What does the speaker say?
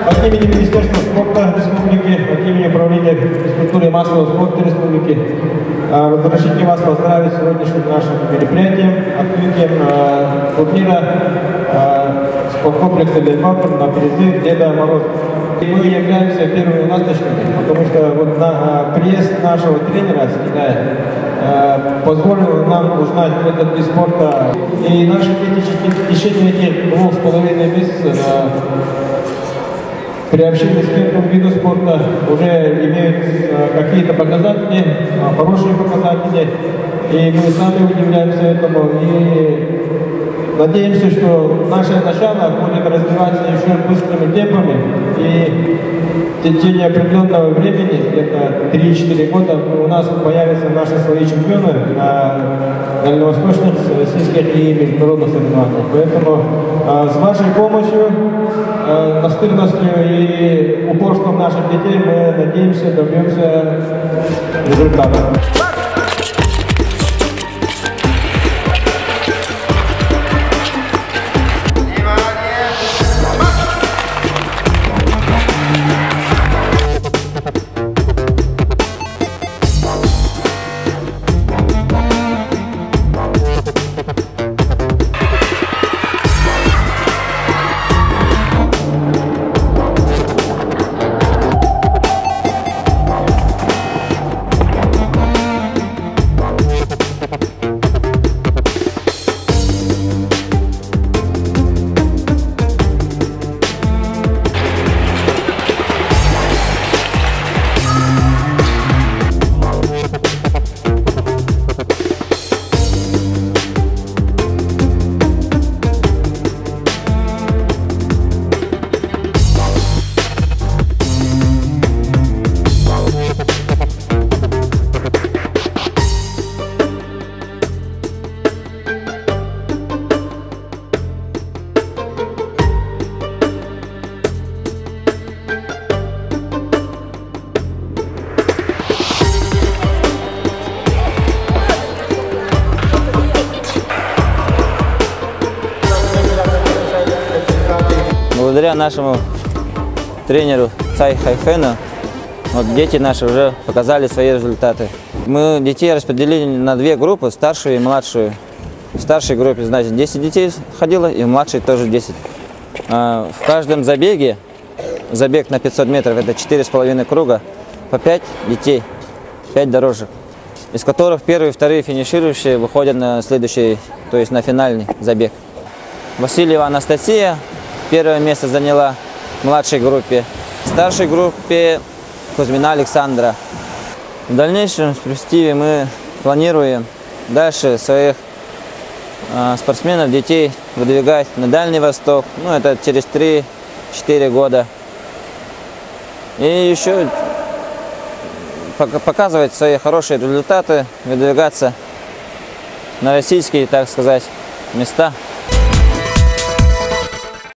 От имени Министерства спорта Республики, от имени Управления физкультуры и массового спорта Республики разрешите вас поздравить с сегодняшним нашим мероприятием, открытием турнира спорткомплекса «Лельмапур» на призыв Деда Мороза. Мы являемся первыми ласточками, потому что вот приезд нашего тренера с Китая позволил нам узнать этот вид спорта. И наши дети в течение этих 2,5 месяцев приобщились к этому виду спорта, уже имеют какие-то показатели, хорошие показатели, и мы сами удивляемся этому, и надеемся, что наше начало будет развиваться еще быстрыми темпами, и в течение определенного времени, где-то 3-4 года, у нас появятся наши свои чемпионы на дальневосточных, российских и международных соревнованиях. Поэтому с вашей помощью, настырностью и упорством наших детей мы надеемся, добьемся результата. Благодаря нашему тренеру Цай Хайфену вот, дети наши уже показали свои результаты. Мы детей распределили на 2 группы, старшую и младшую. В старшей группе, значит, 10 детей ходило, и в младшей тоже 10. В каждом забеге, забег на 500 метров, это 4,5 круга, по 5 детей, 5 дорожек, из которых первые и вторые финиширующие выходят на следующий, то есть на финальный забег. Васильева Анастасия первое место заняла в младшей группе, в старшей группе Кузьмина Александра. В дальнейшем в перспективе мы планируем дальше своих спортсменов, детей выдвигать на Дальний Восток, ну это через 3-4 года. И еще показывать свои хорошие результаты, выдвигаться на российские, так сказать, места.